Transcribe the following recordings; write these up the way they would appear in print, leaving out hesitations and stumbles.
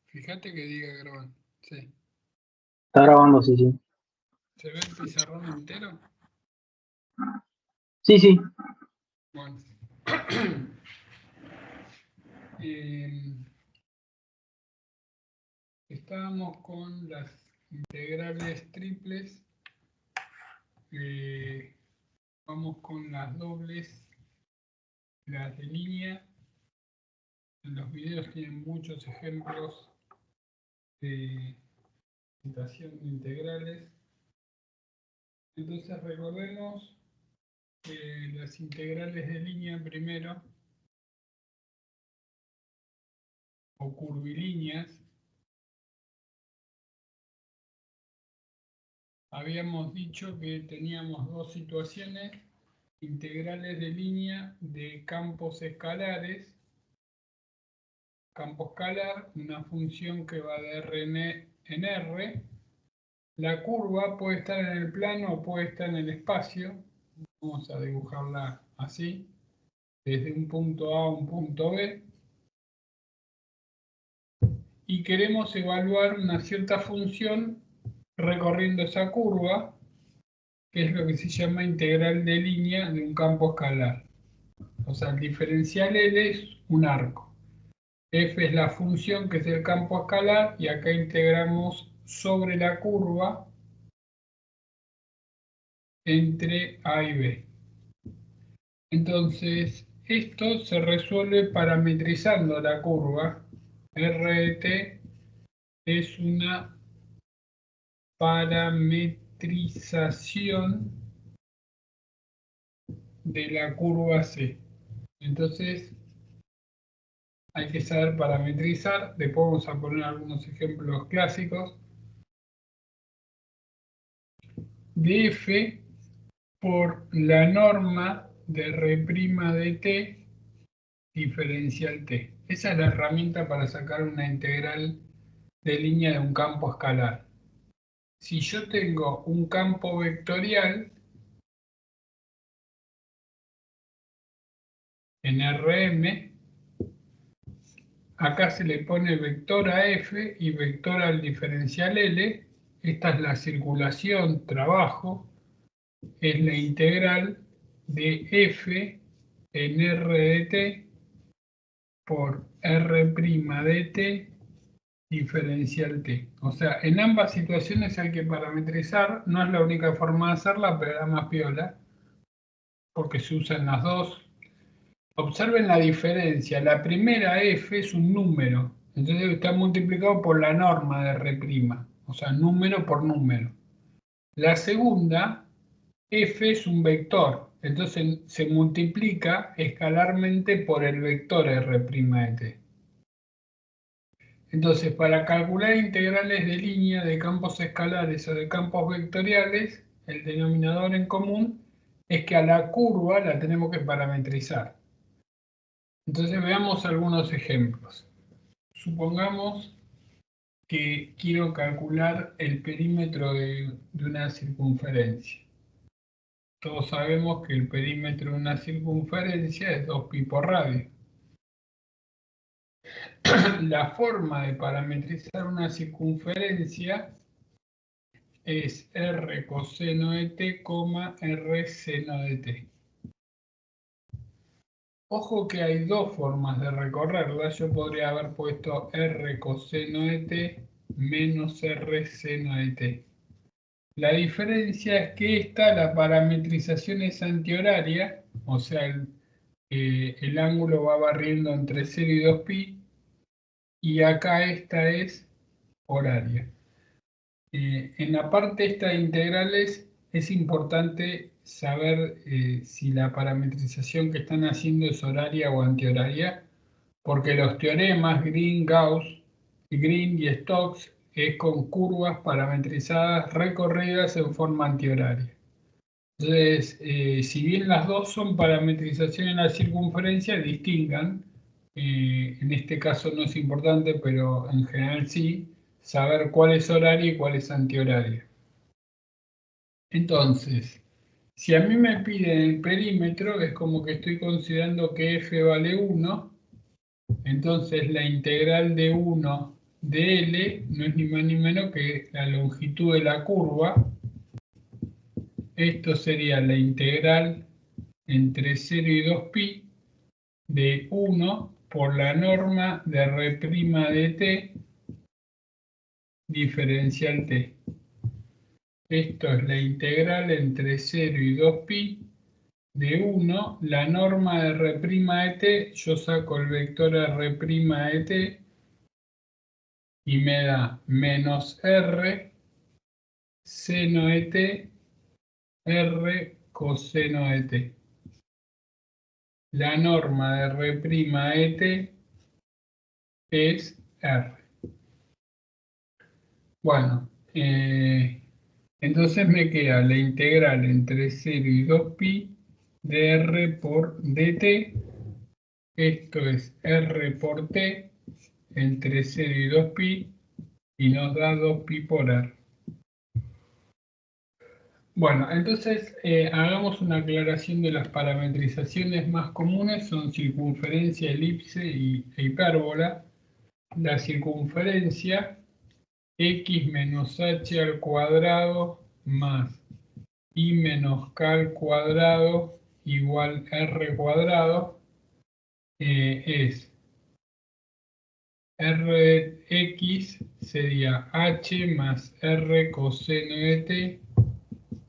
Fíjate que diga grabar. Sí. Está grabando, sí, sí. ¿Se ve el pizarrón entero? Sí, sí. Bueno. Estábamos con las integrales triples. Vamos con las dobles, las de línea. En los videos tienen muchos ejemplos de citación de integrales. Entonces recordemos las integrales de línea primero, o curvilíneas. Habíamos dicho que teníamos dos situaciones, integrales de línea de campos escalares. Campo escalar, una función que va de Rn en R. La curva puede estar en el plano o puede estar en el espacio. Vamos a dibujarla así, desde un punto A a un punto B. Y queremos evaluar una cierta función recorriendo esa curva, que es lo que se llama integral de línea de un campo escalar. O sea, el diferencial L es un arco. F es la función que es el campo escalar y acá integramos sobre la curva entre A y B. Entonces, esto se resuelve parametrizando la curva. R de t es una parametrización de la curva C. Entonces, hay que saber parametrizar. Después vamos a poner algunos ejemplos clásicos. Df por la norma de R' de t diferencial t. Esa es la herramienta para sacar una integral de línea de un campo escalar. Si yo tengo un campo vectorial en Rm, acá se le pone vector a f y vector al diferencial L. Esta es la circulación, trabajo, es la integral de f en R de t por R' de t diferencial t. O sea, en ambas situaciones hay que parametrizar. No es la única forma de hacerla, pero la más piola, porque se usan las dos. Observen la diferencia. La primera f es un número, entonces está multiplicado por la norma de R', o sea, número por número. La segunda, f es un vector, entonces se multiplica escalarmente por el vector R' de t. Entonces, para calcular integrales de línea de campos escalares o de campos vectoriales, el denominador en común es que a la curva la tenemos que parametrizar. Entonces veamos algunos ejemplos. Supongamos que quiero calcular el perímetro de una circunferencia. Todos sabemos que el perímetro de una circunferencia es 2pi por radio. La forma de parametrizar una circunferencia es R coseno de t, R seno de t. Ojo que hay dos formas de recorrerla. Yo podría haber puesto R coseno de t menos R seno de t. La diferencia es que esta, la parametrización es antihoraria, o sea, el ángulo va barriendo entre 0 y 2pi, y acá esta es horaria. En la parte esta de integrales es importante saber si la parametrización que están haciendo es horaria o antihoraria, porque los teoremas Green y Stokes es con curvas parametrizadas recorridas en forma antihoraria. Entonces, si bien las dos son parametrización en la circunferencia, distingan. En este caso no es importante, pero en general sí, saber cuál es horaria y cuál es antihoraria. Entonces, si a mí me piden el perímetro, es como que estoy considerando que f vale 1, entonces la integral de 1 dl no es ni más ni menos que la longitud de la curva. Esto sería la integral entre 0 y 2pi de 1 por la norma de R' de t diferencial t. Esto es la integral entre 0 y 2pi de 1, la norma de R' de t, yo saco el vector R' de t y me da menos R seno de t, R coseno de t. La norma de R' de t es R. Bueno, entonces me queda la integral entre 0 y 2pi de R por dt. Esto es R por t entre 0 y 2pi y nos da 2pi por R. Bueno, entonces hagamos una aclaración de las parametrizaciones más comunes, son circunferencia, elipse e hipérbola. La circunferencia, x menos h al cuadrado más y menos k al cuadrado igual r cuadrado, es r de x sería h más r coseno de t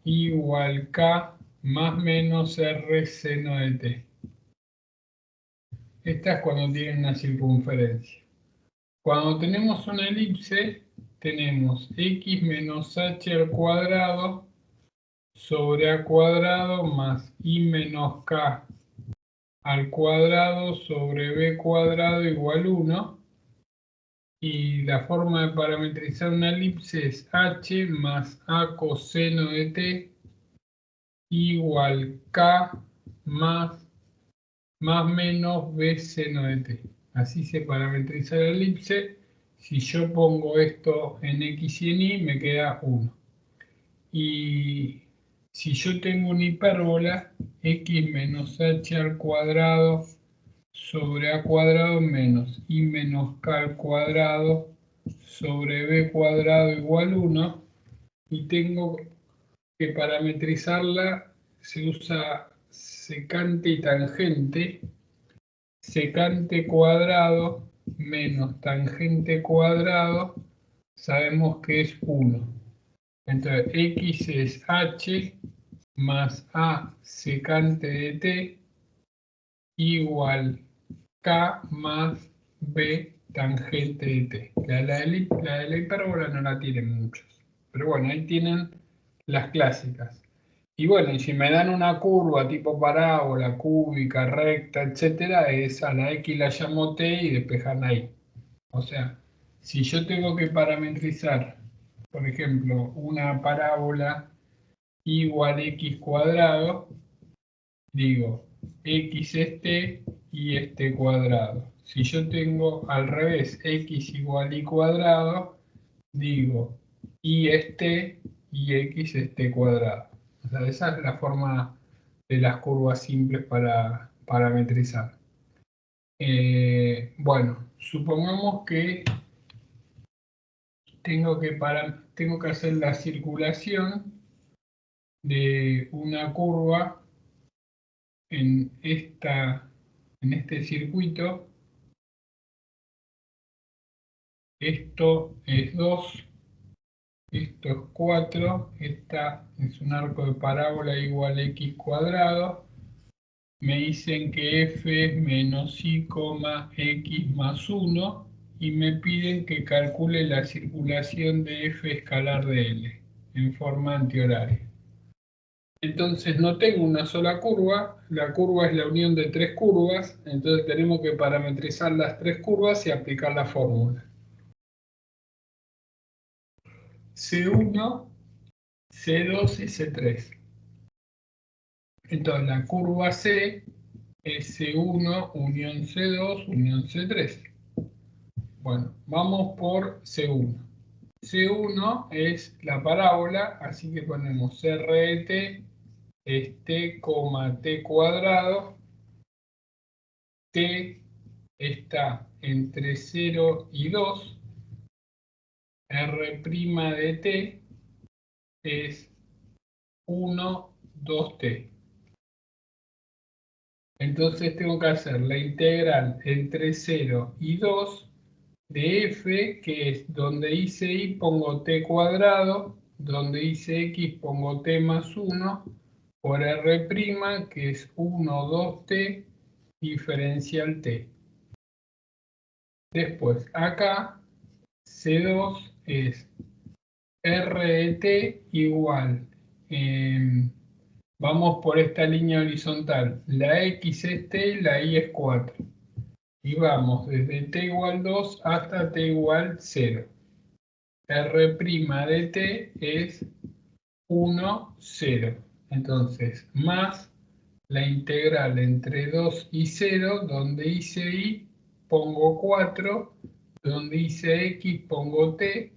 igual k más menos r seno de t. Esta es cuando tiene una circunferencia. Cuando tenemos una elipse, tenemos x menos h al cuadrado sobre a cuadrado más i menos k al cuadrado sobre b cuadrado igual 1. Y la forma de parametrizar una elipse es h más a coseno de t igual k más menos b seno de t. Así se parametriza la elipse. Si yo pongo esto en x y en y, me queda 1. Y si yo tengo una hipérbola, x menos h al cuadrado sobre a cuadrado menos i menos k al cuadrado sobre b cuadrado igual 1, y tengo que parametrizarla, se usa secante y tangente. Secante cuadrado menos tangente cuadrado, sabemos que es 1. Entonces, x es h más a secante de t igual k más b tangente de t. La de la hipérbola no la tienen muchos. Pero bueno, ahí tienen las clásicas. Y bueno, y si me dan una curva tipo parábola, cúbica, recta, etcétera, es a la x la llamo t y despejan ahí. O sea, si yo tengo que parametrizar, por ejemplo, una parábola igual x cuadrado, digo, x es t y es t cuadrado. Si yo tengo al revés, x igual y cuadrado, digo, y es t y x es t cuadrado. O sea, esa es la forma de las curvas simples para parametrizar. Bueno, supongamos que tengo que hacer la circulación de una curva en este circuito. Esto es 2, esto es 4, esta es un arco de parábola igual a x cuadrado. Me dicen que f es menos y, x más 1 y me piden que calcule la circulación de f escalar de L en forma antihoraria. Entonces no tengo una sola curva, la curva es la unión de tres curvas, entonces tenemos que parametrizar las tres curvas y aplicar la fórmula. C1, C2 y C3. Entonces la curva C es C1 unión C2 unión C3. Bueno, vamos por C1. C1 es la parábola, así que ponemos R de t es t, t cuadrado. T está entre 0 y 2, R' de t es 1, 2t. Entonces tengo que hacer la integral entre 0 y 2 de f, que es donde hice y pongo t cuadrado, donde hice x pongo t más 1, por r', que es 1, 2t, diferencial t. Después, acá, C2 es r de t igual, vamos por esta línea horizontal, la x es t y la y es 4. Y vamos desde t igual 2 hasta t igual 0. R' de t es 1, 0. Entonces, más la integral entre 2 y 0, donde hice y pongo 4, donde hice x pongo t,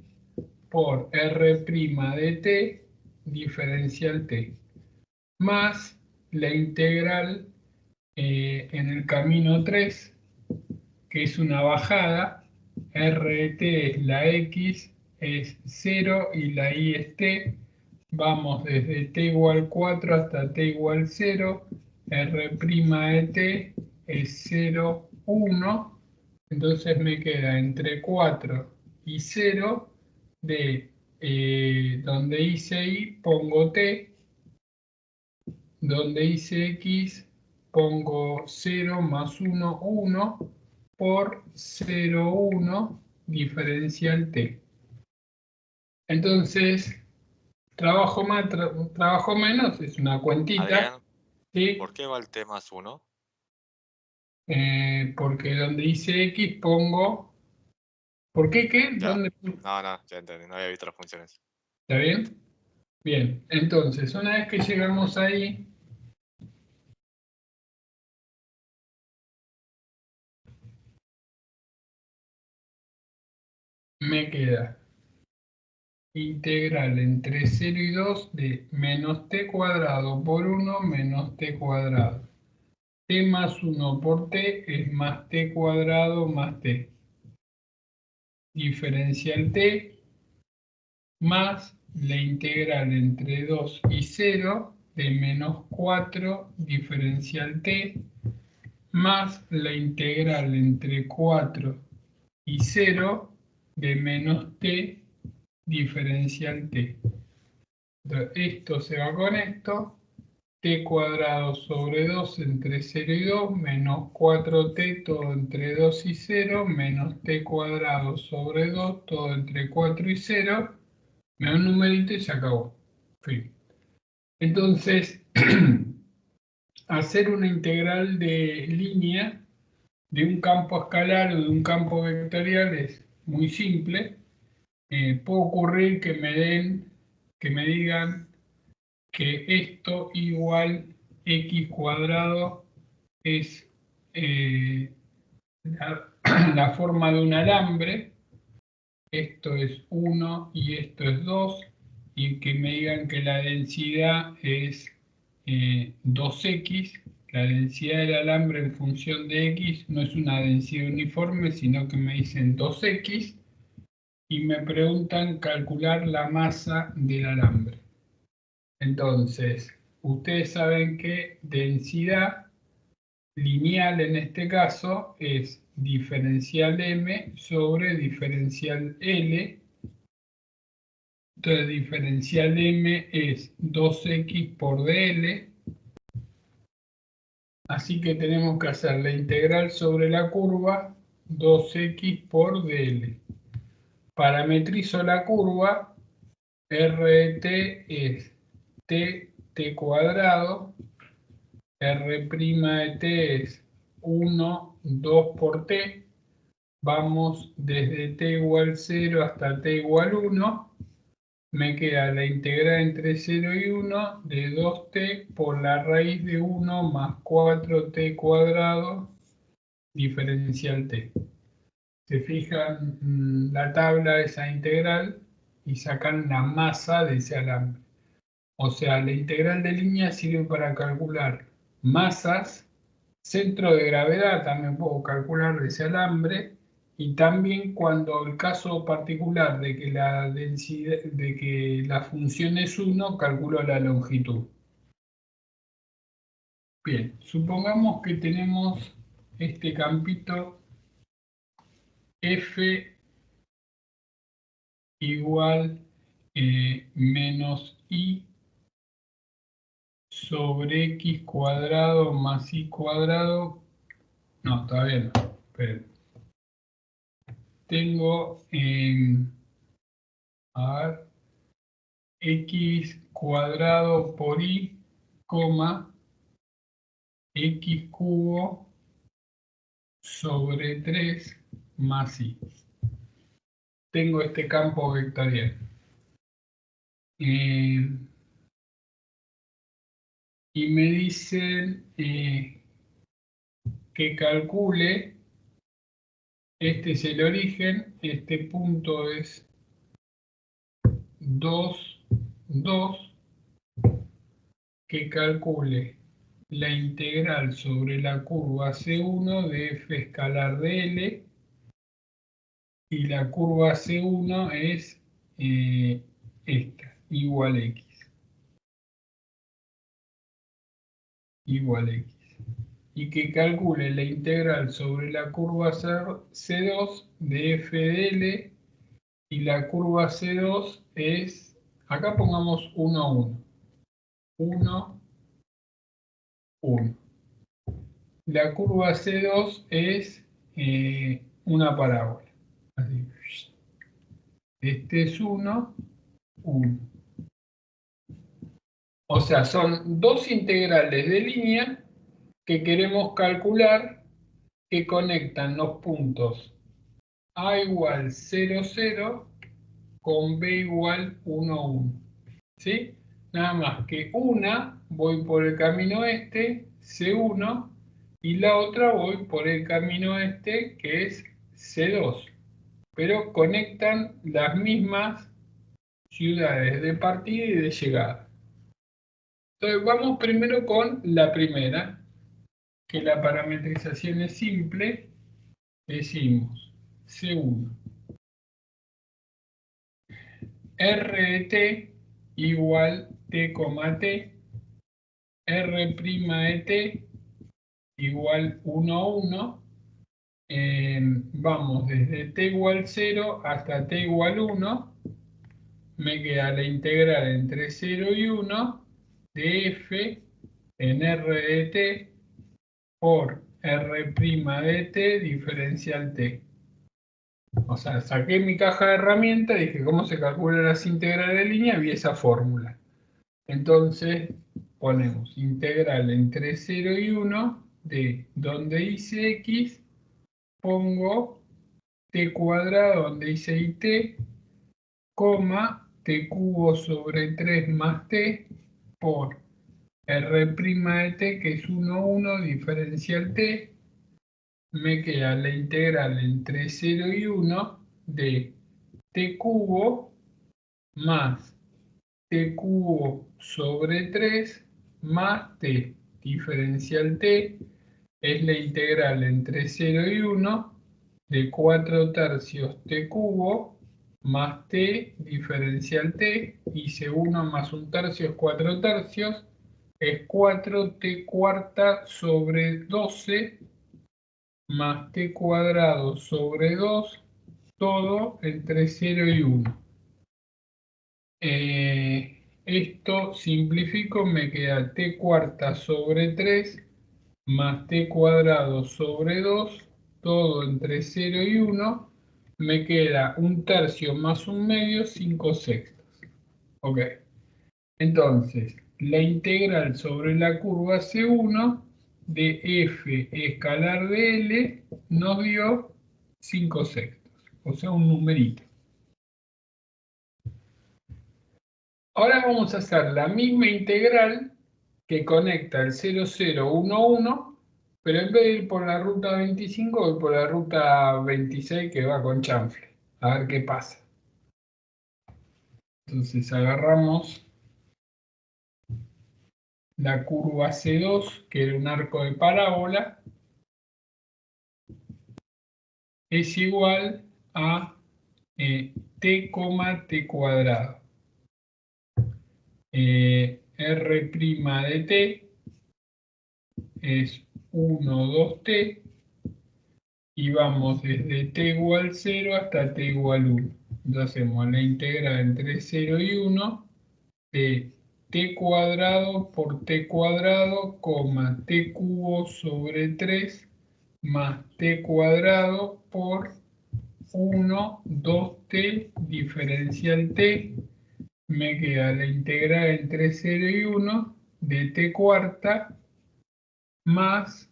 por R' de t, diferencial t, más la integral en el camino 3, que es una bajada, R de t es la x, es 0 y la y es t, vamos desde t igual 4 hasta t igual 0, R' de t es 0, 1, entonces me queda entre 4 y 0 de donde hice y pongo t, donde hice x pongo 0 más 1, 1, por 0, 1, diferencial t. Entonces, trabajo más, trabajo menos, es una cuentita. Adrián, ¿Sí? ¿por qué va el t más 1? Porque donde hice x pongo... ¿Por qué qué? Ya. ¿Dónde? No, ya entendí, no había visto las funciones. ¿Está bien? Bien, entonces, una vez que llegamos ahí, me queda integral entre 0 y 2 de menos t cuadrado por 1 menos t cuadrado. T más 1 por t es más t cuadrado más t. Diferencial t más la integral entre 2 y 0 de menos 4 diferencial t más la integral entre 4 y 0 de menos t diferencial t. Entonces, esto se va con esto, t cuadrado sobre 2 entre 0 y 2, menos 4t todo entre 2 y 0, menos t cuadrado sobre 2, todo entre 4 y 0, me da un numerito y se acabó. Fin. Entonces, hacer una integral de línea de un campo escalar o de un campo vectorial es muy simple. Puede ocurrir que me digan que esto igual x cuadrado es la forma de un alambre, esto es 1 y esto es 2, y que me digan que la densidad es 2x, la densidad del alambre en función de x no es una densidad uniforme, sino que me dicen 2x, y me preguntan calcular la masa del alambre. Entonces, ustedes saben que densidad lineal en este caso es diferencial m sobre diferencial L. Entonces, diferencial m es 2x por dl. Así que tenemos que hacer la integral sobre la curva 2x por dl. Parametrizo la curva, r de t es t cuadrado, R' de t es 1, 2 por t. Vamos desde t igual 0 hasta t igual 1. Me queda la integral entre 0 y 1 de 2t por la raíz de 1 más 4t cuadrado diferencial t. Se fijan la tabla de esa integral y sacan la masa de ese alambre. O sea, la integral de línea sirve para calcular masas, centro de gravedad también puedo calcular de ese alambre, Y también cuando el caso particular de que la densidad, de que la función es 1, calculo la longitud. Bien, supongamos que tenemos este campito F igual menos I sobre X cuadrado más Y cuadrado. No, todavía no. Pero tengo, a ver, X cuadrado por Y, coma, X cubo sobre 3 más Y. Tengo este campo vectorial. Y me dicen que calcule, este es el origen, este punto es 2, 2, que calcule la integral sobre la curva C1 de f escalar de L, y la curva C1 es esta, igual X. Igual X. Y que calcule la integral sobre la curva C2 de f de L, y la curva C2 es, acá pongamos 1, 1. 1, 1. La curva C2 es una parábola. Así. Este es 1, 1. O sea, son dos integrales de línea que queremos calcular, que conectan los puntos A igual 0, 0 con B igual 1, 1. ¿Sí? Nada más que una voy por el camino este, C1, y la otra voy por el camino este, que es C2. Pero conectan las mismas ciudades de partida y de llegada. Entonces vamos primero con la primera, que la parametrización es simple. Decimos C1. R de t igual t, t, R' de t igual 1, 1. Vamos desde t igual 0 hasta t igual 1. Me queda la integral entre 0 y 1 de f en R de t por R' de t diferencial t. O sea, saqué mi caja de herramientas, dije cómo se calculan las integrales de línea, vi esa fórmula. Entonces ponemos integral entre 0 y 1 de donde hice x, pongo t cuadrado donde hice it, coma, t cubo sobre 3 más t por R' de t, que es 1, 1, diferencial t. Me queda la integral entre 0 y 1 de t cubo más t cubo sobre 3 más t. Diferencial t es la integral entre 0 y 1 de 4 tercios t cubo más t diferencial t. Hice 1 más 1 tercio es 4 tercios. Es 4t cuarta sobre 12 más t cuadrado sobre 2, todo entre 0 y 1. Esto simplifico, me queda t cuarta sobre 3 más t cuadrado sobre 2, todo entre 0 y 1. Me queda 1 tercio más 1 medio, 5 sextos. Ok. Entonces, la integral sobre la curva C1 de f escalar de L nos dio 5 sextos, o sea, un numerito. Ahora vamos a hacer la misma integral que conecta el 0, 0, 1, 1, pero en vez de ir por la ruta 25, voy por la ruta 26 que va con chanfle. A ver qué pasa. Entonces agarramos la curva C2, que era un arco de parábola, es igual a t, t cuadrado. R' de t es 1, 2t, y vamos desde t igual 0 hasta t igual 1. Entonces hacemos la integral entre 0 y 1 de t cuadrado por t cuadrado, coma t cubo sobre 3 más t cuadrado por 1, 2t diferencial t. Me queda la integral entre 0 y 1 de t cuarta más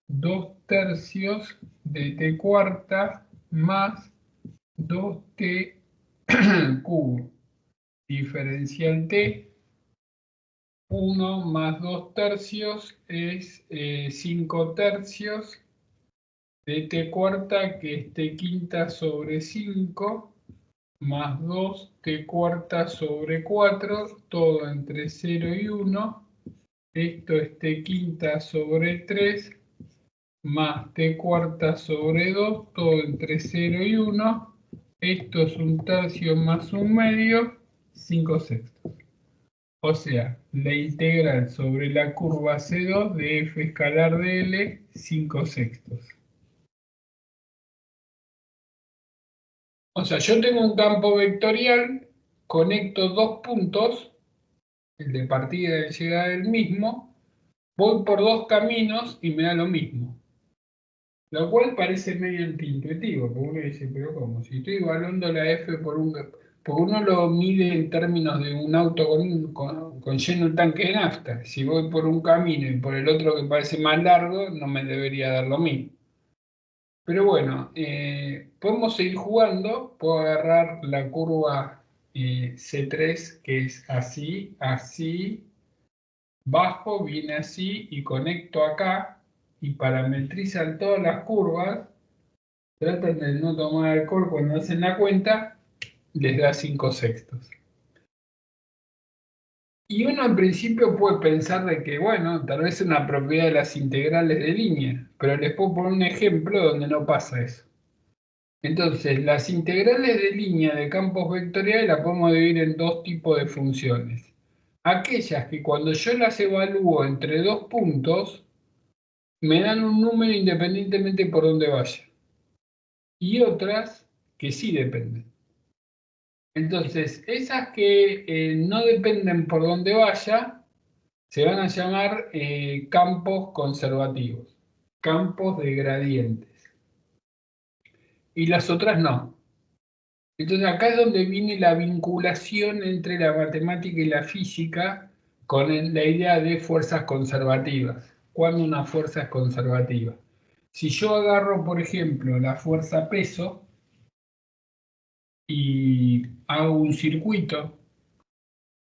2 tercios de t cuarta más 2t cubo diferencial t. 1 más 2 tercios es 5 tercios de t cuarta, que es t quinta sobre 5, más 2 t cuarta sobre 4, todo entre 0 y 1. Esto es t quinta sobre 3, más t cuarta sobre 2, todo entre 0 y 1. Esto es un tercio más un medio, 5 sextos. O sea, la integral sobre la curva C2 de f escalar de L, 5 sextos. O sea, yo tengo un campo vectorial, conecto dos puntos, el de partida y de llegada del mismo, voy por dos caminos y me da lo mismo. Lo cual parece medio antiintuitivo, porque uno dice, pero ¿cómo? Si estoy evaluando la f por un... Porque uno lo mide en términos de un auto con lleno el tanque de nafta. Si voy por un camino y por el otro que parece más largo, no me debería dar lo mismo. Pero bueno, podemos seguir jugando. Puedo agarrar la curva C3, que es así, así, bajo, viene así, y conecto acá, y parametrizan todas las curvas. Tratan de no tomar alcohol cuando hacen la cuenta, les da 5 sextos. Y uno en principio puede pensar de que, bueno, tal vez es una propiedad de las integrales de línea, pero les puedo poner un ejemplo donde no pasa eso. Entonces, las integrales de línea de campos vectoriales las podemos dividir en dos tipos de funciones. Aquellas que cuando yo las evalúo entre dos puntos, me dan un número independientemente por donde vaya. Y otras que sí dependen. Entonces, esas que no dependen por donde vaya, se van a llamar campos conservativos, campos de gradientes. Y las otras no. Entonces acá es donde viene la vinculación entre la matemática y la física con la idea de fuerzas conservativas. ¿Cuándo una fuerza es conservativa? Si yo agarro, por ejemplo, la fuerza peso y hago un circuito,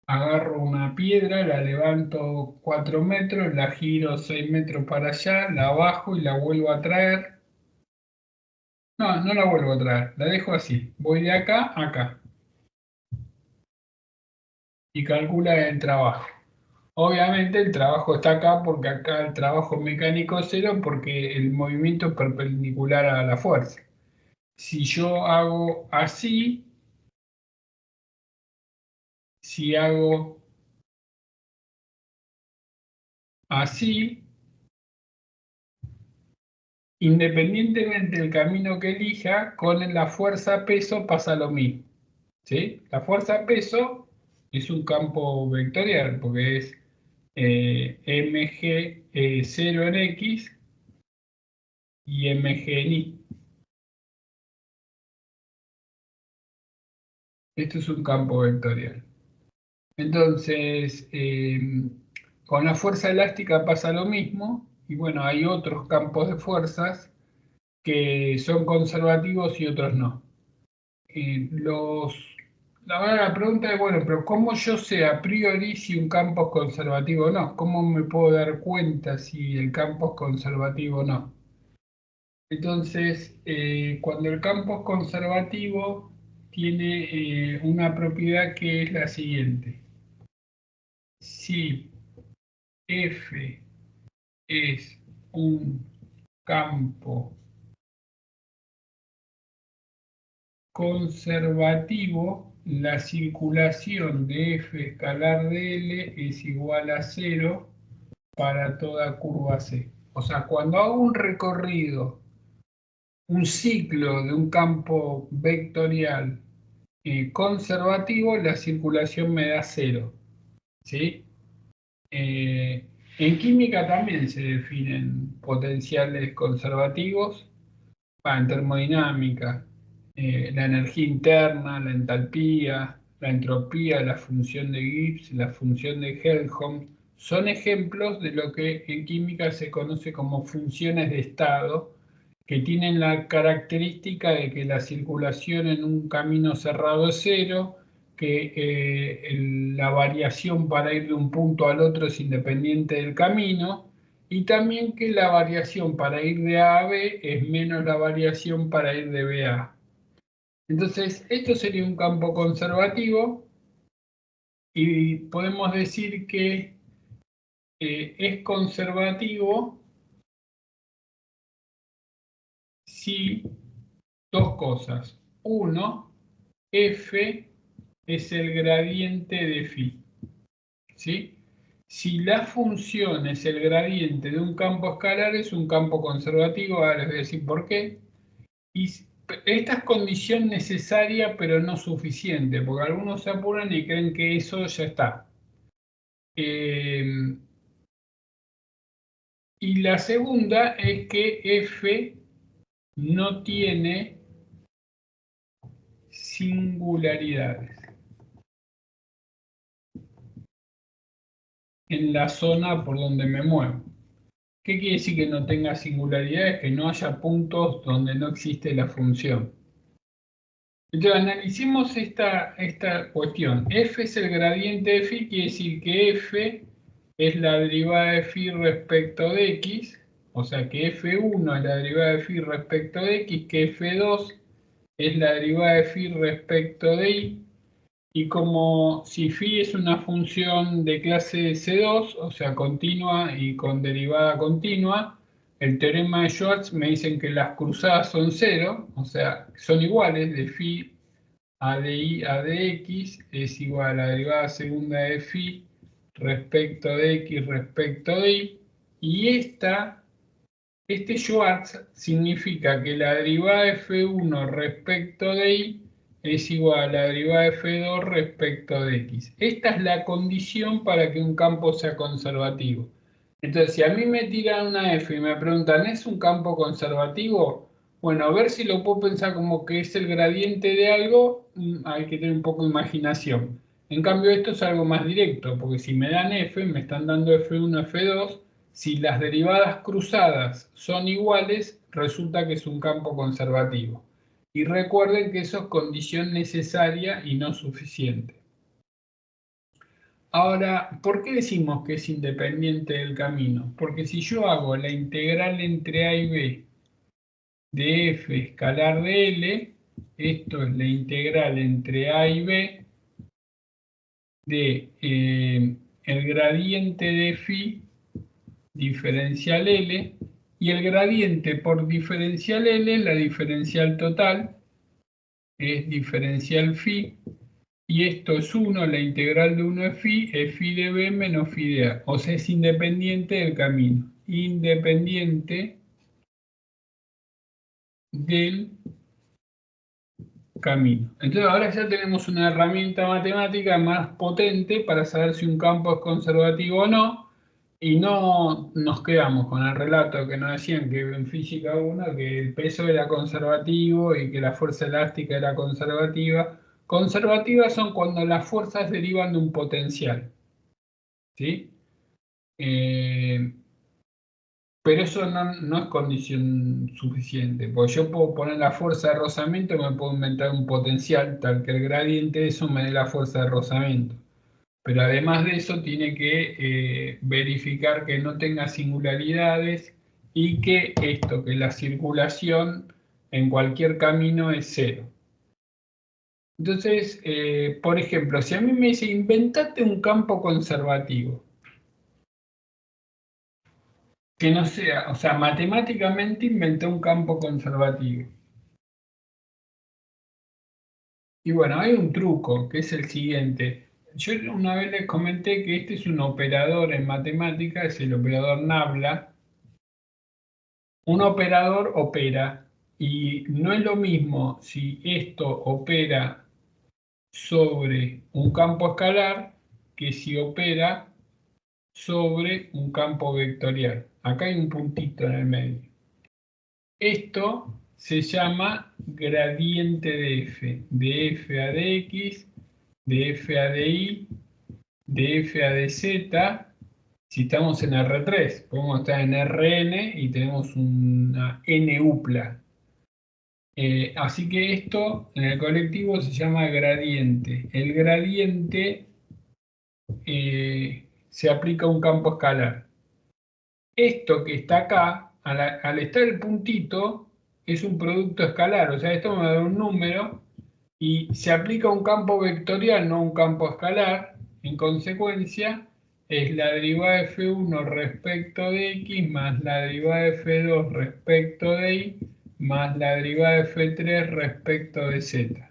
agarro una piedra, la levanto 4 metros, la giro 6 metros para allá, la bajo y la vuelvo a traer. No, no la vuelvo a traer, la dejo así. Voy de acá a acá y calcula el trabajo. Obviamente el trabajo está acá porque acá el trabajo mecánico es cero porque el movimiento es perpendicular a la fuerza. Si yo hago así, si hago así, independientemente del camino que elija, con la fuerza peso pasa lo mismo. ¿Sí? La fuerza peso es un campo vectorial porque es mg 0 en x y mg en y. Esto es un campo vectorial. Entonces, con la fuerza elástica pasa lo mismo, y bueno, hay otros campos de fuerzas que son conservativos y otros no. La pregunta es, bueno, pero ¿cómo yo sé a priori si un campo es conservativo o no? ¿Cómo me puedo dar cuenta si el campo es conservativo o no? Entonces, cuando el campo es conservativo, tiene una propiedad que es la siguiente. Si F es un campo conservativo, la circulación de f escalar de L es igual a 0 para toda curva C. O sea, cuando hago un recorrido, un ciclo de un campo vectorial conservativo, la circulación me da 0. ¿Sí? En química también se definen potenciales conservativos, en termodinámica, la energía interna, la entalpía, la entropía, la función de Gibbs, la función de Helmholtz, son ejemplos de lo que en química se conoce como funciones de estado, que tienen la característica de que la circulación en un camino cerrado es cero, que la variación para ir de un punto al otro es independiente del camino, y también que la variación para ir de A a B es menos la variación para ir de B a A. Entonces, esto sería un campo conservativo y podemos decir que es conservativo si dos cosas. Uno, F es el gradiente de phi. ¿Sí? Si la función es el gradiente de un campo escalar, es un campo conservativo. Ahora les voy a decir por qué. Y esta es condición necesaria, pero no suficiente, porque algunos se apuran y creen que eso ya está. Y la segunda es que F no tiene singularidades en la zona por donde me muevo. ¿Qué quiere decir que no tenga singularidades? Que no haya puntos donde no existe la función. Entonces, analicemos esta cuestión. F es el gradiente de phi, quiere decir que F es la derivada de phi respecto de x, o sea que F1 es la derivada de phi respecto de x, que F2 es la derivada de phi respecto de y, y como si phi es una función de clase C2, o sea continua y con derivada continua, el teorema de Schwartz me dicen que las cruzadas son cero, o sea, son iguales, de phi a de y a de x es igual a la derivada segunda de phi respecto de x respecto de y este Schwartz significa que la derivada de f1 respecto de y es igual a la derivada de f2 respecto de x. Esta es la condición para que un campo sea conservativo. Entonces, si a mí me tiran una f y me preguntan, ¿es un campo conservativo? Bueno, a ver si lo puedo pensar como que es el gradiente de algo, hay que tener un poco de imaginación. En cambio, esto es algo más directo, porque si me dan f, me están dando f1, f2, si las derivadas cruzadas son iguales, resulta que es un campo conservativo. Y recuerden que eso es condición necesaria y no suficiente. Ahora, ¿por qué decimos que es independiente del camino? Porque si yo hago la integral entre A y B de f escalar de L, esto es la integral entre A y B de el gradiente de phi diferencial L, y el gradiente por diferencial L, la diferencial total, es diferencial phi, y esto es 1, la integral de 1 es phi de B menos phi de A, o sea, es independiente del camino, independiente del camino. Entonces ahora ya tenemos una herramienta matemática más potente para saber si un campo es conservativo o no, y no nos quedamos con el relato que nos decían que en física 1 que el peso era conservativo y que la fuerza elástica era conservativa. Conservativas son cuando las fuerzas derivan de un potencial, ¿sí? Pero eso no es condición suficiente, porque yo puedo poner la fuerza de rozamiento y me puedo inventar un potencial tal que el gradiente de eso me dé la fuerza de rozamiento. Pero además de eso tiene que verificar que no tenga singularidades y que que la circulación en cualquier camino es cero. Entonces, por ejemplo, si a mí me dice inventate un campo conservativo, que no sea, o sea, matemáticamente inventé un campo conservativo. Y bueno, hay un truco que es el siguiente. Yo una vez les comenté que este es un operador en matemática, es el operador nabla. Un operador opera y no es lo mismo si esto opera sobre un campo escalar que si opera sobre un campo vectorial. Acá hay un puntito en el medio. Esto se llama gradiente de f a dx, de f a dy, de f a dz. Si estamos en R3, podemos estar en Rn y tenemos una n-upla. Así que esto en el colectivo se llama gradiente. El gradiente se aplica a un campo escalar. Esto que está acá, al estar el puntito, es un producto escalar. O sea, esto me da un número y se aplica a un campo vectorial, no a un campo escalar. En consecuencia, es la derivada de f1 respecto de x más la derivada de f2 respecto de y más la derivada de f3 respecto de z.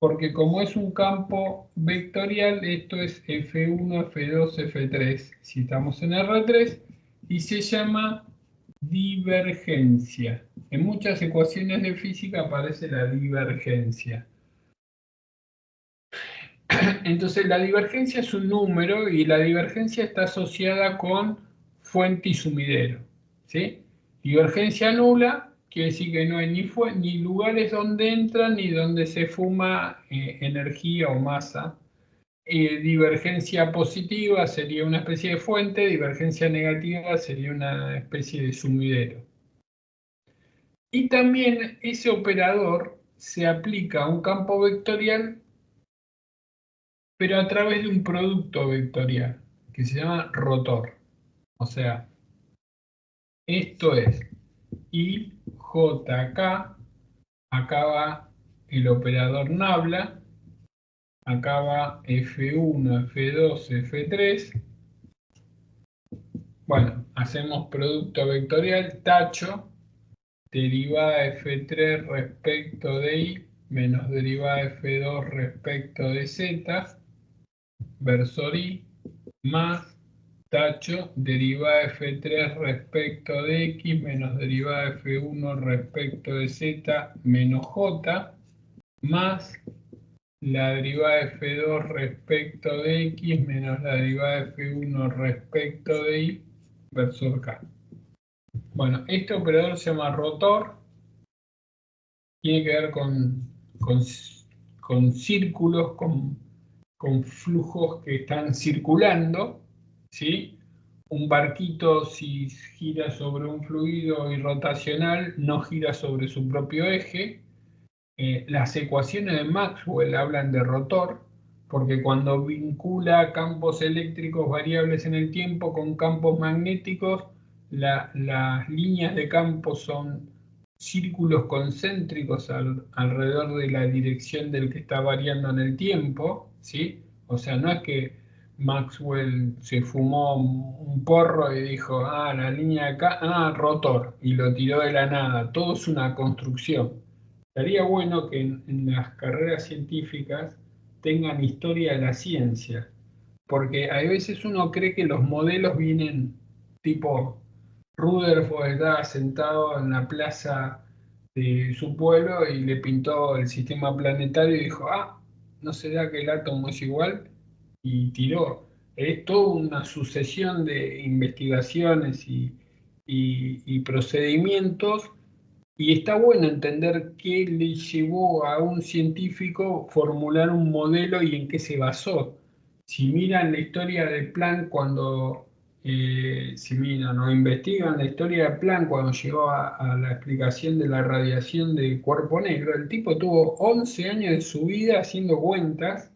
Porque como es un campo vectorial, esto es f1, f2, f3, si estamos en R3, y se llama divergencia. En muchas ecuaciones de física aparece la divergencia. Entonces la divergencia es un número y la divergencia está asociada con fuente y sumidero, ¿sí? Divergencia nula quiere decir que no hay ni lugares donde entra ni donde se fuma energía o masa. Divergencia positiva sería una especie de fuente, divergencia negativa sería una especie de sumidero. Y también ese operador se aplica a un campo vectorial pero a través de un producto vectorial que se llama rotor. O sea, esto es IJK, acá va el operador nabla, acá va F1, F2, F3. Bueno, hacemos producto vectorial, tacho, derivada de F3 respecto de I menos derivada de F2 respecto de Z, versor I, más tacho, derivada de f3 respecto de x menos derivada de f1 respecto de z menos j, más la derivada de f2 respecto de x menos la derivada de f1 respecto de y versor k. Bueno, este operador se llama rotor, tiene que ver con círculos, con flujos que están circulando, ¿sí? Un barquito, si gira sobre un fluido irrotacional, no gira sobre su propio eje. Las ecuaciones de Maxwell hablan de rotor, porque cuando vincula campos eléctricos variables en el tiempo con campos magnéticos, las líneas de campo son círculos concéntricos alrededor de la dirección del que está variando en el tiempo, ¿sí? O sea, no es que Maxwell se fumó un porro y dijo, la línea de acá, rotor, y lo tiró de la nada. Todo es una construcción. Estaría bueno que en las carreras científicas tengan historia de la ciencia, porque a veces uno cree que los modelos vienen tipo Rutherford estaba sentado en la plaza de su pueblo y le pintó el sistema planetario y dijo, ¿no será que el átomo es igual? Y tiró. Es toda una sucesión de investigaciones y procedimientos y está bueno entender qué le llevó a un científico formular un modelo y en qué se basó. Si miran la historia de Planck si miran o investigan la historia de Planck cuando llegó a la explicación de la radiación de cuerpo negro, el tipo tuvo 11 años de su vida haciendo cuentas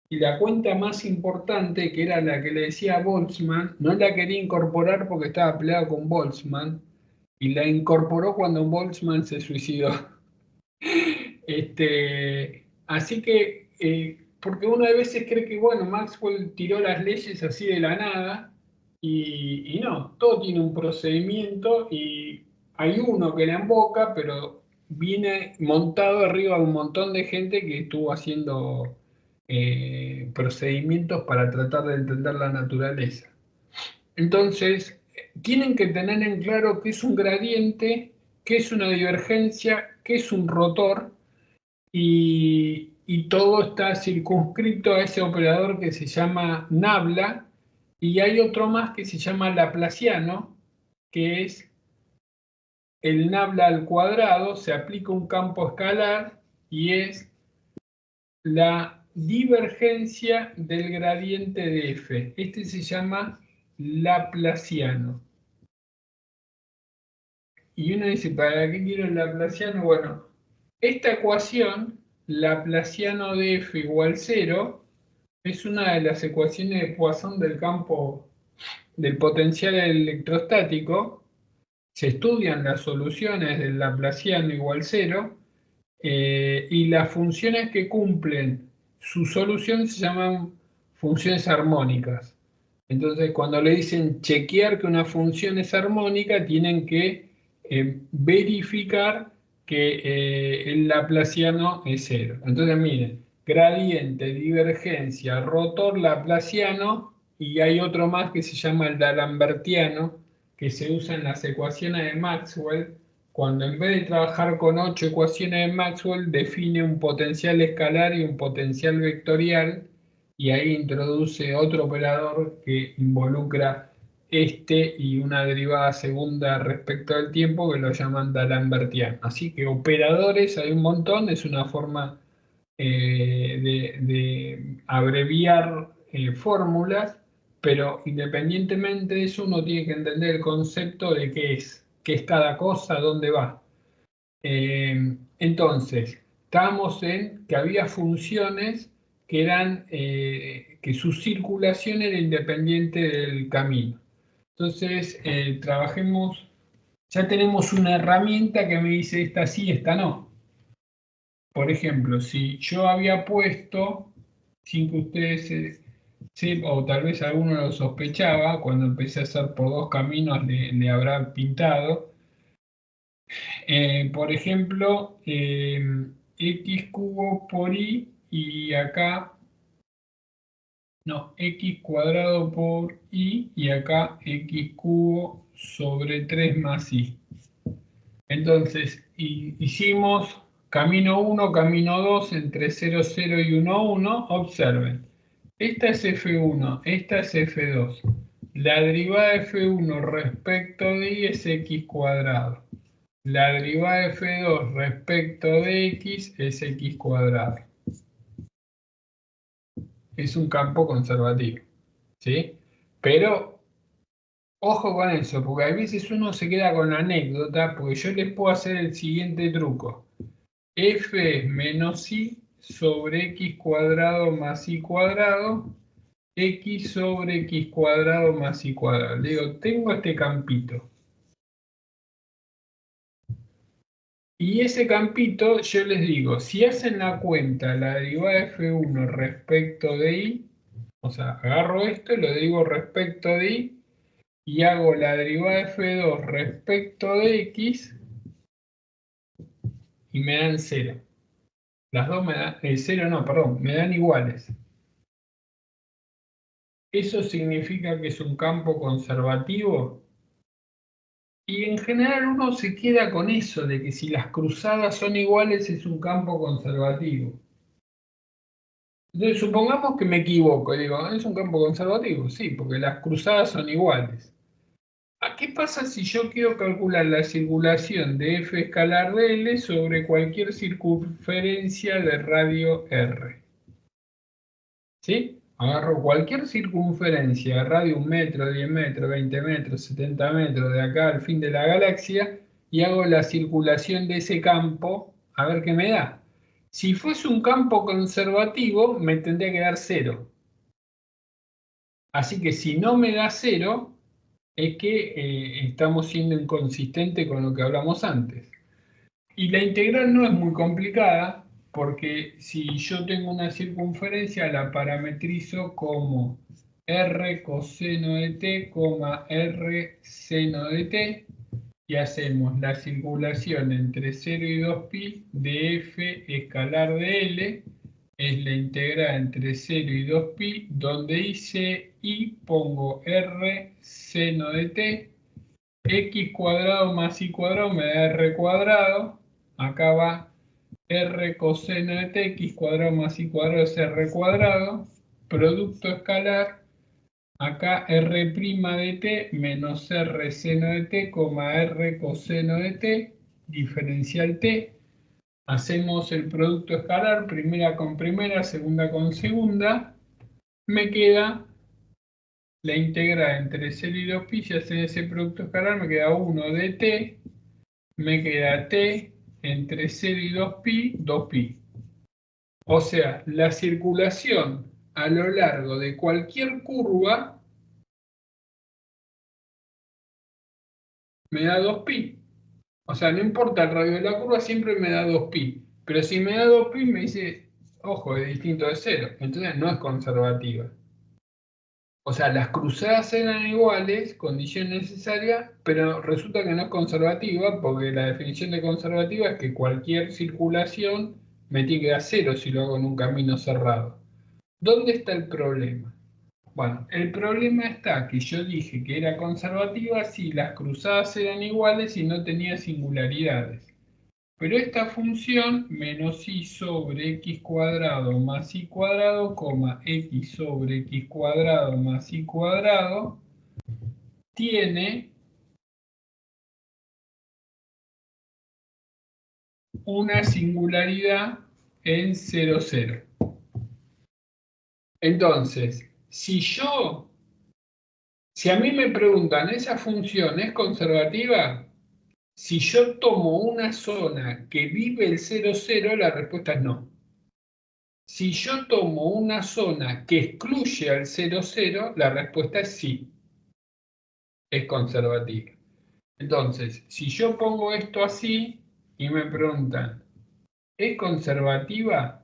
y la cuenta más importante, que era la que le decía Boltzmann, no la quería incorporar porque estaba peleado con Boltzmann, y la incorporó cuando Boltzmann se suicidó. Así que, porque uno a veces cree que, bueno, Maxwell tiró las leyes así de la nada, y no, todo tiene un procedimiento y hay uno que la invoca, pero viene montado arriba de un montón de gente que estuvo haciendo procedimientos para tratar de entender la naturaleza. Entonces, tienen que tener en claro qué es un gradiente, qué es una divergencia, qué es un rotor, y todo está circunscrito a ese operador que se llama nabla, y hay otro más que se llama laplaciano, que es el nabla al cuadrado, se aplica un campo escalar y es la divergencia del gradiente de f. Este se llama laplaciano. Y uno dice, ¿para qué quiero el laplaciano? Bueno, esta ecuación, laplaciano de f igual 0, es una de las ecuaciones de Poisson del campo del potencial electrostático. Se estudian las soluciones del laplaciano igual 0, y las funciones que cumplen su solución se llaman funciones armónicas. Entonces, cuando le dicen chequear que una función es armónica, tienen que verificar que el laplaciano es 0. Entonces, miren, gradiente, divergencia, rotor laplaciano, y hay otro más que se llama el d'Alembertiano, que se usa en las ecuaciones de Maxwell, cuando en vez de trabajar con 8 ecuaciones de Maxwell, define un potencial escalar y un potencial vectorial, y ahí introduce otro operador que involucra este y una derivada segunda respecto al tiempo que lo llaman d'Alembertiano. Así que operadores hay un montón, es una forma de abreviar fórmulas, pero independientemente de eso uno tiene que entender el concepto de qué es cada cosa, dónde va. Entonces, estábamos en que había funciones que eran, que su circulación era independiente del camino. Entonces, trabajemos, ya tenemos una herramienta que me dice esta sí, esta no. Por ejemplo, si yo había puesto, sin que ustedes sepan, o tal vez alguno lo sospechaba, cuando empecé a hacer por dos caminos le habrá pintado. Por ejemplo, x cubo por y, y acá, no, x cuadrado por y acá x cubo sobre 3 más y. Entonces, hicimos camino 1, camino 2, entre 0, 0 y 1, 1. Observen, esta es f1, esta es f2. La derivada de f1 respecto de y es x cuadrado. La derivada de f2 respecto de x es x cuadrado. Es un campo conservativo, ¿sí? Pero ojo con eso, porque a veces uno se queda con la anécdota, porque yo les puedo hacer el siguiente truco. F es menos y sobre x cuadrado más y cuadrado, x sobre x cuadrado más y cuadrado. Le digo, tengo este campito. Y ese campito, yo les digo, si hacen la cuenta, la derivada de f1 respecto de y, o sea, agarro esto y lo digo respecto de y hago la derivada de f2 respecto de x, y me dan 0. Las dos me dan, 0 no, perdón, me dan iguales. ¿Eso significa que es un campo conservativo? Y en general uno se queda con eso, de que si las cruzadas son iguales es un campo conservativo. Entonces, supongamos que me equivoco, digo, ¿es un campo conservativo? Sí, porque las cruzadas son iguales. ¿A qué pasa si yo quiero calcular la circulación de f escalar de L sobre cualquier circunferencia de radio R? ¿Sí? Agarro cualquier circunferencia, radio 1 metro, 10 metros, 20 metros, 70 metros, de acá al fin de la galaxia, y hago la circulación de ese campo, a ver qué me da. Si fuese un campo conservativo, me tendría que dar 0. Así que si no me da 0, es que estamos siendo inconsistentes con lo que hablamos antes. Y la integral no es muy complicada, porque si yo tengo una circunferencia, la parametrizo como r coseno de t, r seno de t, y hacemos la circulación entre 0 y 2pi de f escalar de L, es la integral entre 0 y 2pi, donde hice y pongo r seno de t, x cuadrado más y cuadrado me da r cuadrado, acá va r coseno de t, x cuadrado más y cuadrado es r cuadrado, producto escalar, acá r' de t menos r seno de t, r coseno de t, diferencial t. Hacemos el producto escalar, primera con primera, segunda con segunda. Me queda la integral entre 0 y 2pi, si hacen ese producto escalar, me queda 1 de t, me queda t entre 0 y 2pi, 2pi. O sea, la circulación a lo largo de cualquier curva me da 2pi. O sea, no importa el radio de la curva, siempre me da 2pi. Pero si me da 2pi, me dice, ojo, es distinto de 0. Entonces no es conservativa. O sea, las cruzadas eran iguales, condición necesaria, pero resulta que no es conservativa, porque la definición de conservativa es que cualquier circulación me tiene que dar 0 si lo hago en un camino cerrado. ¿Dónde está el problema? Bueno, el problema está que yo dije que era conservativa si las cruzadas eran iguales y no tenía singularidades. Pero esta función menos y sobre x cuadrado más y cuadrado, x sobre x cuadrado más y cuadrado, tiene una singularidad en 0, 0. Entonces, si a mí me preguntan, ¿esa función es conservativa? Si yo tomo una zona que vive el 0, 0, la respuesta es no. Si yo tomo una zona que excluye al 0, 0, la respuesta es sí, es conservativa. Entonces, si yo pongo esto así y me preguntan, ¿es conservativa?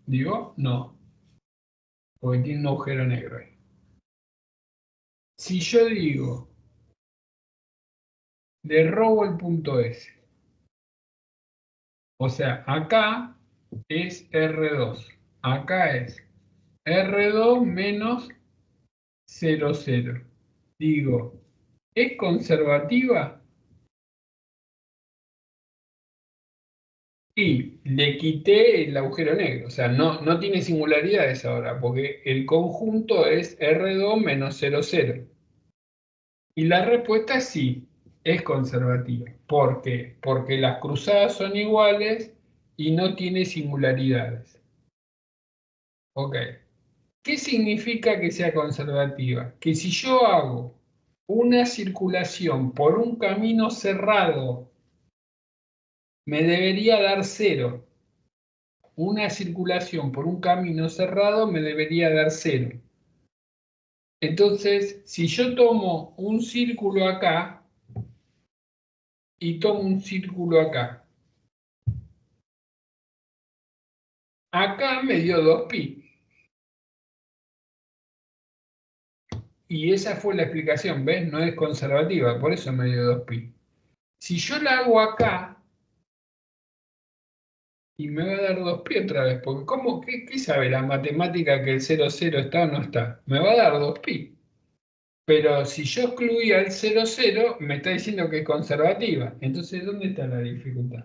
Digo, no, porque tiene un agujero negro ahí. Si yo digo, le robo el punto S, o sea, acá es R2, acá es R2 menos 0, 0. Digo, ¿es conservativa? Y le quité el agujero negro, o sea, no tiene singularidades ahora, porque el conjunto es R2 menos 0, 0. Y la respuesta es sí, es conservativa. ¿Por qué? Porque las cruzadas son iguales y no tiene singularidades. Ok. ¿Qué significa que sea conservativa? Que si yo hago una circulación por un camino cerrado, me debería dar 0. Una circulación por un camino cerrado me debería dar 0. Entonces, si yo tomo un círculo acá y tomo un círculo acá, acá me dio 2pi. Y esa fue la explicación, ¿ves? No es conservativa, por eso me dio 2pi. Si yo la hago acá, y me va a dar 2pi otra vez, porque ¿qué sabe la matemática que el 0, 0 está o no está? Me va a dar 2pi. Pero si yo excluía el 0, 0, me está diciendo que es conservativa. Entonces, ¿dónde está la dificultad?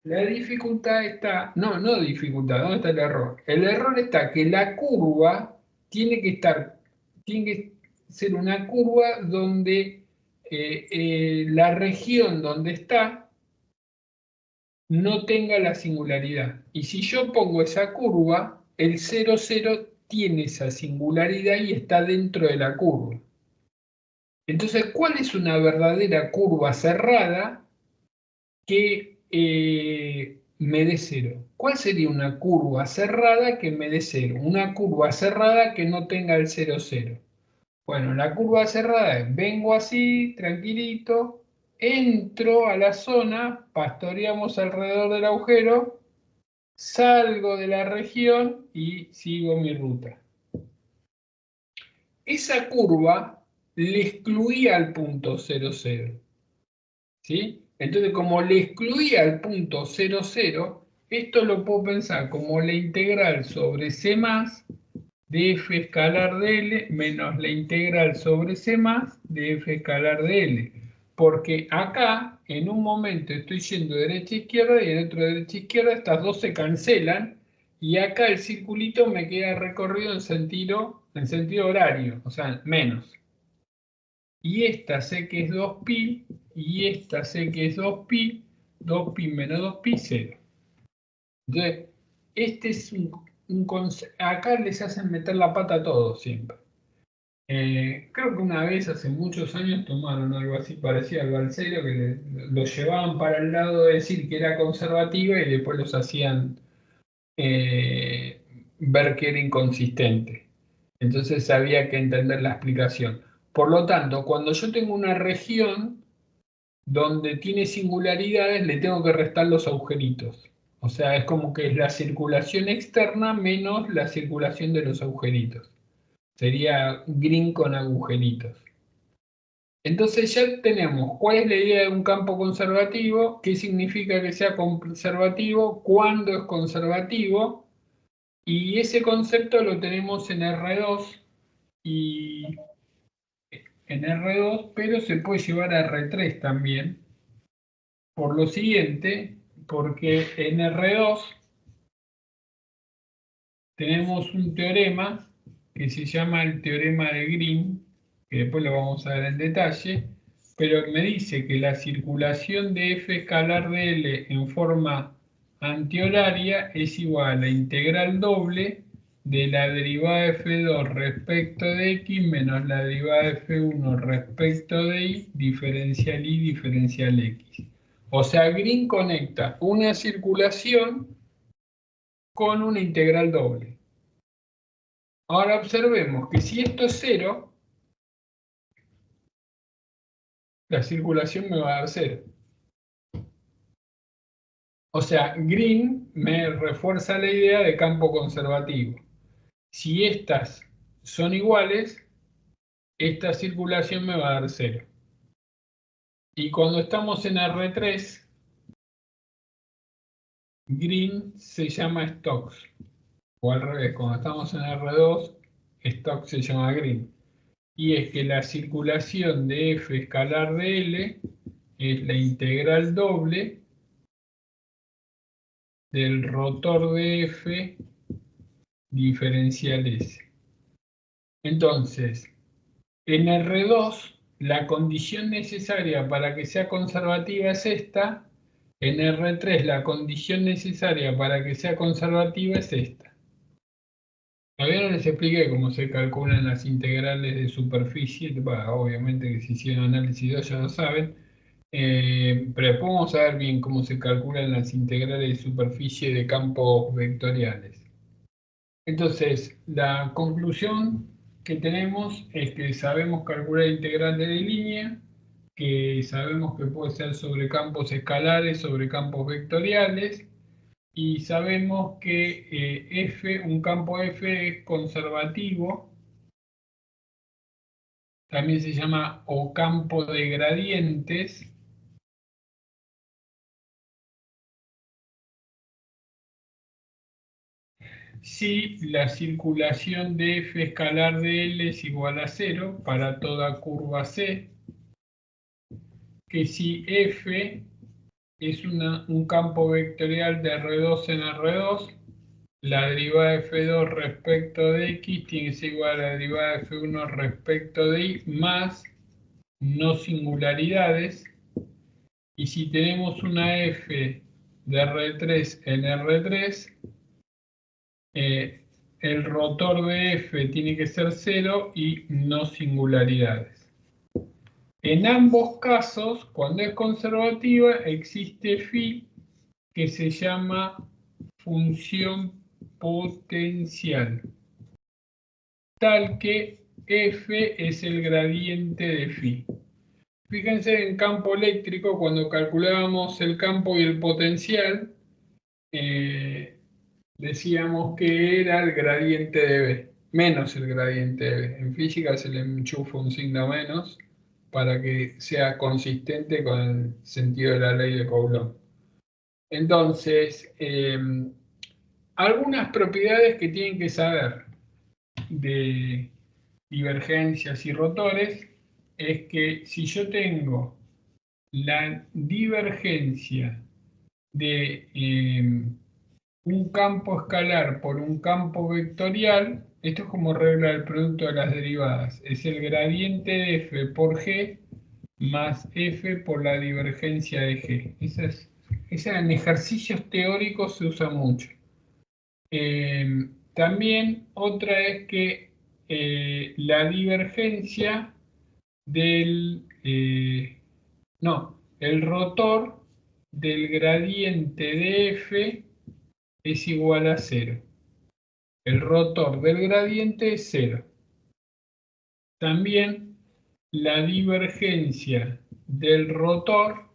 La dificultad está, no dificultad, ¿dónde está el error? El error está que la curva tiene que ser una curva donde la región donde está no tenga la singularidad. Y si yo pongo esa curva, el 0, 0 tiene esa singularidad y está dentro de la curva. Entonces, ¿cuál es una verdadera curva cerrada que me dé 0? ¿Cuál sería una curva cerrada que me dé 0? Una curva cerrada que no tenga el 0, 0. Bueno, la curva cerrada es, vengo así, tranquilito, entro a la zona, pastoreamos alrededor del agujero, salgo de la región y sigo mi ruta. Esa curva le excluía al punto 0, 0. ¿Sí? Entonces, como le excluía al punto 0, 0, esto lo puedo pensar como la integral sobre C más de f escalar de L menos la integral sobre C más de f escalar de L. Porque acá, en un momento, estoy yendo de derecha a izquierda y en otro de derecha a izquierda, estas dos se cancelan y acá el circulito me queda recorrido en sentido horario, o sea, menos. Y esta sé que es 2pi, y esta sé que es 2pi, 2pi menos 2pi, 0. Entonces, este es un concepto, acá les hacen meter la pata a todos siempre. Creo que una vez, hace muchos años, tomaron algo así parecido al Balseiro, que lo llevaban para el lado de decir que era conservativa y después los hacían ver que era inconsistente. Entonces había que entender la explicación. Por lo tanto, cuando yo tengo una región donde tiene singularidades, le tengo que restar los agujeritos. O sea, es como que es la circulación externa menos la circulación de los agujeritos. Sería green con agujeritos. Entonces ya tenemos cuál es la idea de un campo conservativo, qué significa que sea conservativo, cuándo es conservativo, y ese concepto lo tenemos en R2 y en R2, pero se puede llevar a R3 también. Por lo siguiente, porque en R2 tenemos un teorema que se llama el teorema de Green, que después lo vamos a ver en detalle, pero me dice que la circulación de f escalar de L en forma antihoraria es igual a la integral doble de la derivada de f2 respecto de x menos la derivada de f1 respecto de y diferencial x. O sea, Green conecta una circulación con una integral doble. Ahora observemos que si esto es 0, la circulación me va a dar 0. O sea, Green me refuerza la idea de campo conservativo. Si estas son iguales, esta circulación me va a dar 0. Y cuando estamos en R3, Green se llama Stokes. O al revés, cuando estamos en R2, Stokes se llama Green. Y es que la circulación de f escalar de L es la integral doble del rotor de f diferencial S. Entonces, en R2, la condición necesaria para que sea conservativa es esta. En R3, la condición necesaria para que sea conservativa es esta. Todavía no les expliqué cómo se calculan las integrales de superficie. Bueno, obviamente que si hicieron análisis 2 ya lo saben. Pero después vamos a ver bien cómo se calculan las integrales de superficie de campos vectoriales. Entonces, la conclusión que tenemos es que sabemos calcular integrales de línea, que sabemos que puede ser sobre campos escalares, sobre campos vectoriales, y sabemos que F, un campo F es conservativo, también se llama o campo de gradientes, si la circulación de f escalar de L es igual a 0 para toda curva C, que si f es un campo vectorial de R2 en R2, la derivada de f2 respecto de x tiene que ser igual a la derivada de f1 respecto de y más no singularidades, y si tenemos una f de R3 en R3, el rotor de F tiene que ser 0 y no singularidades. En ambos casos, cuando es conservativa, existe phi que se llama función potencial, tal que F es el gradiente de phi. Fíjense en campo eléctrico, cuando calculábamos el campo y el potencial, decíamos que era el gradiente de B. menos el gradiente de B. En física se le enchufa un signo menos para que sea consistente con el sentido de la ley de Coulomb. Entonces, algunas propiedades que tienen que saber de divergencias y rotores es que si yo tengo la divergencia de un campo escalar por un campo vectorial, esto es como regla del producto de las derivadas, es el gradiente de f por g más f por la divergencia de g. Esa en ejercicios teóricos se usa mucho. También otra es que la divergencia del, el rotor del gradiente de f es igual a 0. El rotor del gradiente es 0. También la divergencia del rotor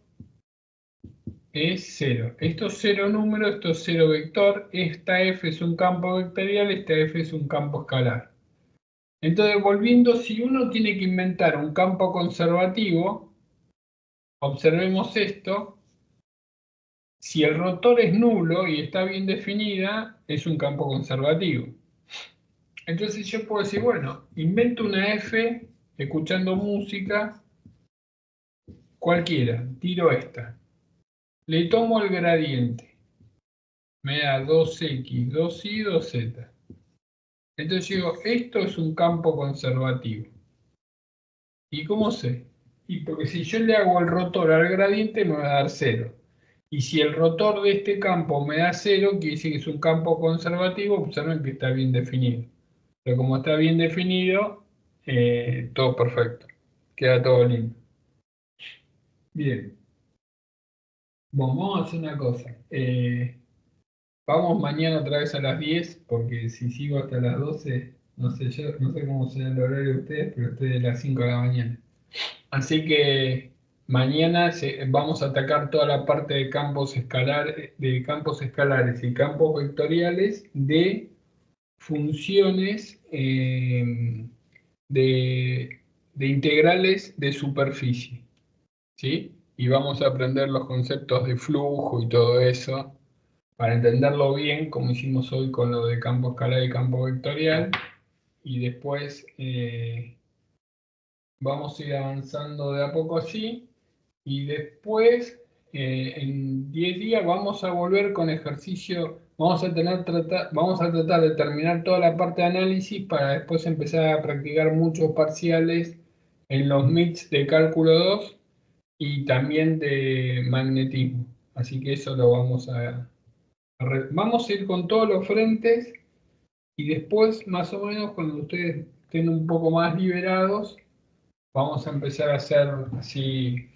es 0. Estos 0 números, esto es 0 vector, esta f es un campo vectorial, esta f es un campo escalar. Entonces, volviendo, si uno tiene que inventar un campo conservativo, observemos esto. Si el rotor es nulo y está bien definida, es un campo conservativo. Entonces yo puedo decir, bueno, invento una F escuchando música cualquiera, tiro esta. Le tomo el gradiente. Me da 2x, 2y, 2z. Entonces digo, esto es un campo conservativo. ¿Y cómo sé? Y porque si yo le hago el rotor al gradiente me va a dar 0. Y si el rotor de este campo me da 0, quiere decir que es un campo conservativo, observen que está bien definido. Pero como está bien definido, todo perfecto. Queda todo lindo. Bien. Bueno, vamos a hacer una cosa. Vamos mañana otra vez a las 10, porque si sigo hasta las 12, no sé, yo no sé cómo será el horario de ustedes, pero estoy de las 5 de la mañana. Así que mañana vamos a atacar toda la parte de campos escalares y campos vectoriales de funciones de integrales de superficie, ¿sí? Y vamos a aprender los conceptos de flujo y todo eso para entenderlo bien, como hicimos hoy con lo de campo escalar y campo vectorial, y después vamos a ir avanzando de a poco así, y después en 10 días vamos a volver con ejercicio, vamos a tratar de terminar toda la parte de análisis para después empezar a practicar muchos parciales en los MITs de cálculo 2 y también de magnetismo. Así que eso lo vamos vamos a ir con todos los frentes y después, más o menos, cuando ustedes estén un poco más liberados, vamos a empezar a hacer así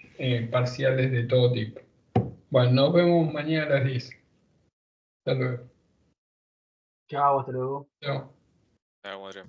parciales de todo tipo. Bueno, nos vemos mañana a las 10. Hasta luego. Chao, hasta luego. Chao. Adrián.